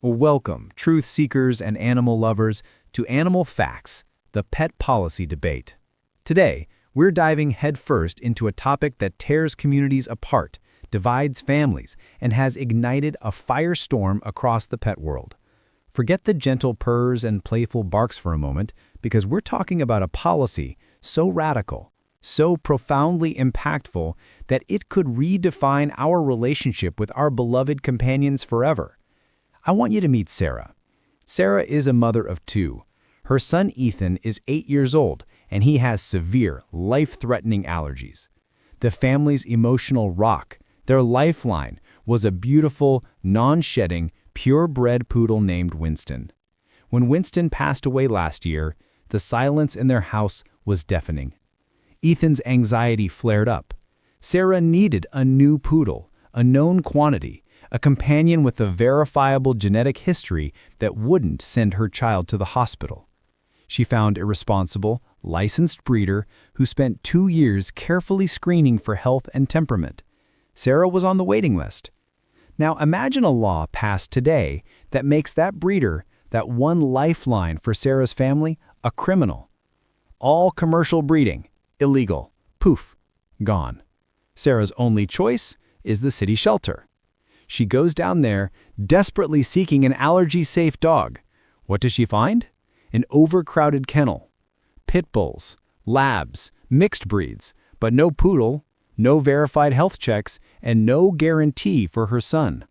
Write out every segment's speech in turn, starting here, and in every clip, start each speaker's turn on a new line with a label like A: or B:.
A: Welcome, truth seekers and animal lovers, to Animal Facts, the pet policy debate. Today, we're diving headfirst into a topic that tears communities apart, divides families, and has ignited a firestorm across the pet world. Forget the gentle purrs and playful barks for a moment, because we're talking about a policy so radical, so profoundly impactful, that it could redefine our relationship with our beloved companions forever. I want you to meet Sarah. Sarah is a mother of two. Her son Ethan is 8 years old, and he has severe, life-threatening allergies. The family's emotional rock, their lifeline, was a beautiful, non-shedding, purebred poodle named Winston. When Winston passed away last year, the silence in their house was deafening. Ethan's anxiety flared up. Sarah needed a new poodle, a known quantity, a companion with a verifiable genetic history that wouldn't send her child to the hospital. She found a responsible, licensed breeder who spent 2 years carefully screening for health and temperament. Sarah was on the waiting list. Now imagine a law passed today that makes that breeder, that one lifeline for Sarah's family, a criminal. All commercial breeding, illegal, poof, gone. Sarah's only choice is the city shelter. She goes down there, desperately seeking an allergy-safe dog. What does she find? An overcrowded kennel. Pit bulls, labs, mixed breeds, but no poodle, no verified health checks, and no guarantee for her son.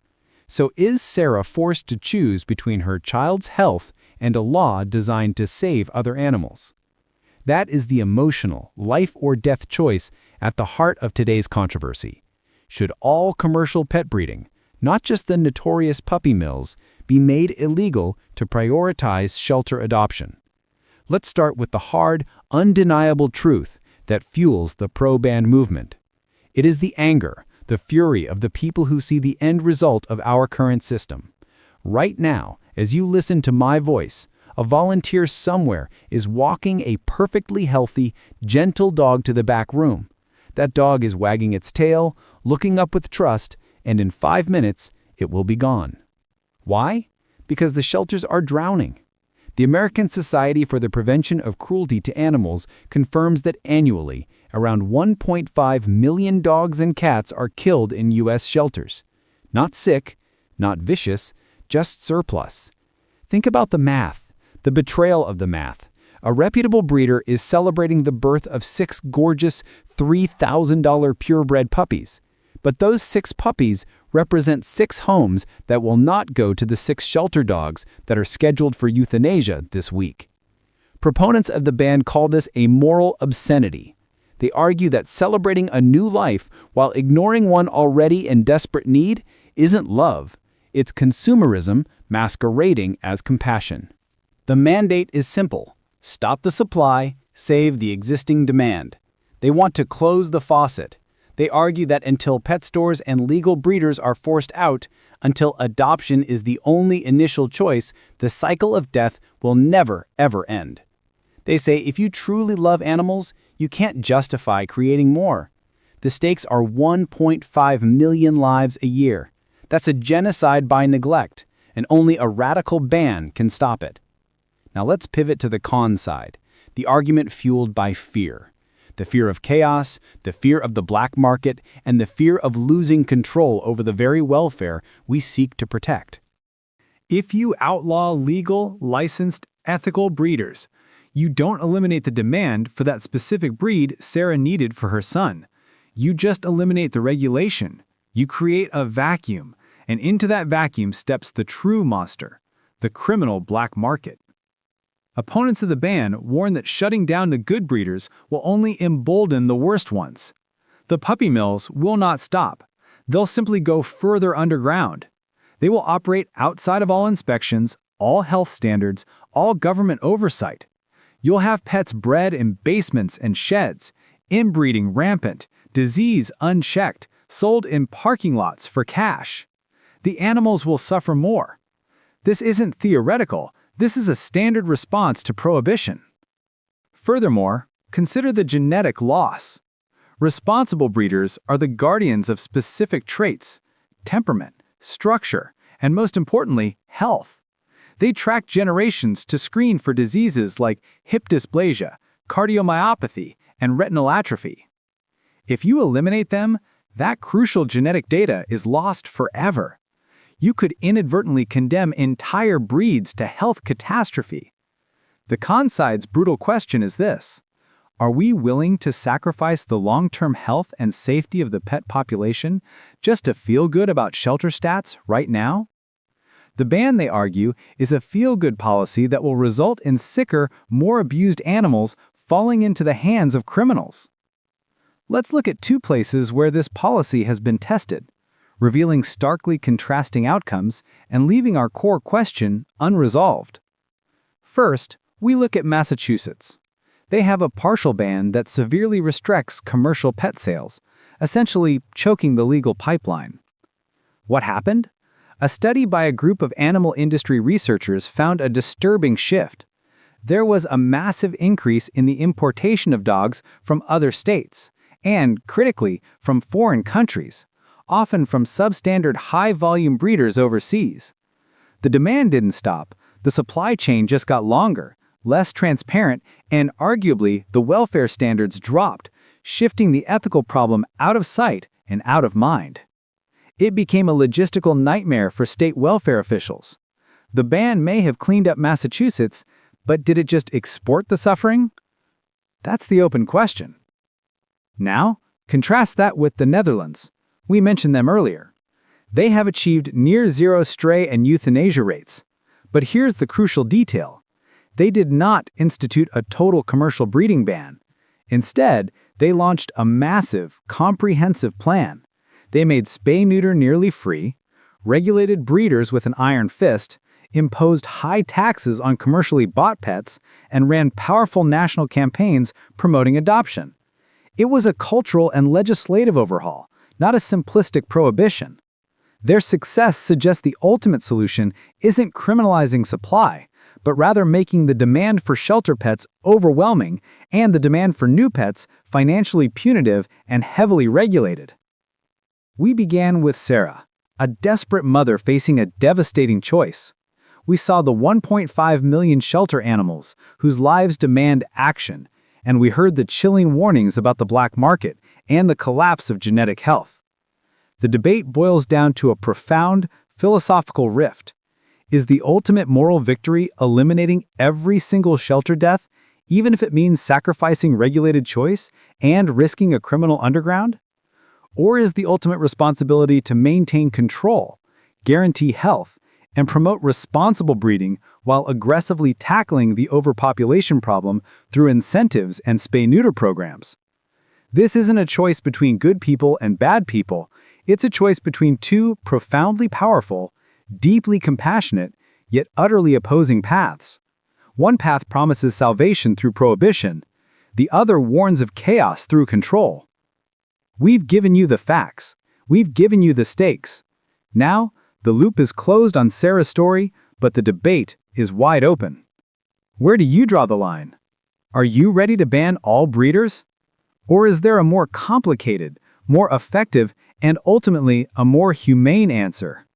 A: So is Sarah forced to choose between her child's health and a law designed to save other animals? That is the emotional, life-or-death choice at the heart of today's controversy. Should all commercial pet breeding, not just the notorious puppy mills, be made illegal to prioritize shelter adoption? Let's start with the hard, undeniable truth that fuels the pro-ban movement. It is the anger, the fury of the people who see the end result of our current system. Right now, as you listen to my voice, a volunteer somewhere is walking a perfectly healthy, gentle dog to the back room. That dog is wagging its tail, looking up with trust, and in 5 minutes, it will be gone. Why? Because the shelters are drowning. The American Society for the Prevention of Cruelty to Animals confirms that annually, around 1.5 million dogs and cats are killed in U.S. shelters. Not sick, not vicious, just surplus. Think about the math, the betrayal of the math. A reputable breeder is celebrating the birth of 6 gorgeous $3,000 purebred puppies. But those 6 puppies represent 6 homes that will not go to the 6 shelter dogs that are scheduled for euthanasia this week. Proponents of the ban call this a moral obscenity. They argue that celebrating a new life while ignoring one already in desperate need isn't love. It's consumerism masquerading as compassion. The mandate is simple. Stop the supply, save the existing demand. They want to close the faucet. They argue that until pet stores and legal breeders are forced out, until adoption is the only initial choice, the cycle of death will never, ever end. They say if you truly love animals, you can't justify creating more. The stakes are 1.5 million lives a year. That's a genocide by neglect, and only a radical ban can stop it. Now let's pivot to the con side, the argument fueled by fear. The fear of chaos, the fear of the black market, and the fear of losing control over the very welfare we seek to protect.
B: If you outlaw legal, licensed, ethical breeders, you don't eliminate the demand for that specific breed Sarah needed for her son. You just eliminate the regulation. You create a vacuum, and into that vacuum steps the true monster, the criminal black market. Opponents of the ban warn that shutting down the good breeders will only embolden the worst ones. The puppy mills will not stop. They'll simply go further underground. They will operate outside of all inspections, all health standards, all government oversight. You'll have pets bred in basements and sheds, inbreeding rampant, disease unchecked, sold in parking lots for cash. The animals will suffer more. This isn't theoretical. This is a standard response to prohibition. Furthermore, consider the genetic loss. Responsible breeders are the guardians of specific traits, temperament, structure, and most importantly, health. They track generations to screen for diseases like hip dysplasia, cardiomyopathy, and retinal atrophy. If you eliminate them, that crucial genetic data is lost forever. You could inadvertently condemn entire breeds to health catastrophe. The con-side's brutal question is this: are we willing to sacrifice the long-term health and safety of the pet population just to feel good about shelter stats right now? The ban, they argue, is a feel-good policy that will result in sicker, more abused animals falling into the hands of criminals. Let's look at two places where this policy has been tested, revealing starkly contrasting outcomes and leaving our core question unresolved. First, we look at Massachusetts. They have a partial ban that severely restricts commercial pet sales, essentially choking the legal pipeline. What happened? A study by a group of animal industry researchers found a disturbing shift. There was a massive increase in the importation of dogs from other states, and, critically, from foreign countries, often from substandard high-volume breeders overseas. The demand didn't stop, the supply chain just got longer, less transparent, and arguably the welfare standards dropped, shifting the ethical problem out of sight and out of mind. It became a logistical nightmare for state welfare officials. The ban may have cleaned up Massachusetts, but did it just export the suffering? That's the open question. Now, contrast that with the Netherlands. We mentioned them earlier. They have achieved near-zero stray and euthanasia rates. But here's the crucial detail. They did not institute a total commercial breeding ban. Instead, they launched a massive, comprehensive plan. They made spay-neuter nearly free, regulated breeders with an iron fist, imposed high taxes on commercially bought pets, and ran powerful national campaigns promoting adoption. It was a cultural and legislative overhaul, not a simplistic prohibition. Their success suggests the ultimate solution isn't criminalizing supply, but rather making the demand for shelter pets overwhelming and the demand for new pets financially punitive and heavily regulated. We began with Sarah, a desperate mother facing a devastating choice. We saw the 1.5 million shelter animals whose lives demand action, and we heard the chilling warnings about the black market and the collapse of genetic health. The debate boils down to a profound philosophical rift. Is the ultimate moral victory eliminating every single shelter death, even if it means sacrificing regulated choice and risking a criminal underground? Or is the ultimate responsibility to maintain control, guarantee health, and promote responsible breeding while aggressively tackling the overpopulation problem through incentives and spay-neuter programs? This isn't a choice between good people and bad people. It's a choice between two profoundly powerful, deeply compassionate, yet utterly opposing paths. One path promises salvation through prohibition. The other warns of chaos through control. We've given you the facts. We've given you the stakes. Now, the loop is closed on Sarah's story, but the debate is wide open. Where do you draw the line? Are you ready to ban all breeders? Or is there a more complicated, more effective, and ultimately a more humane answer?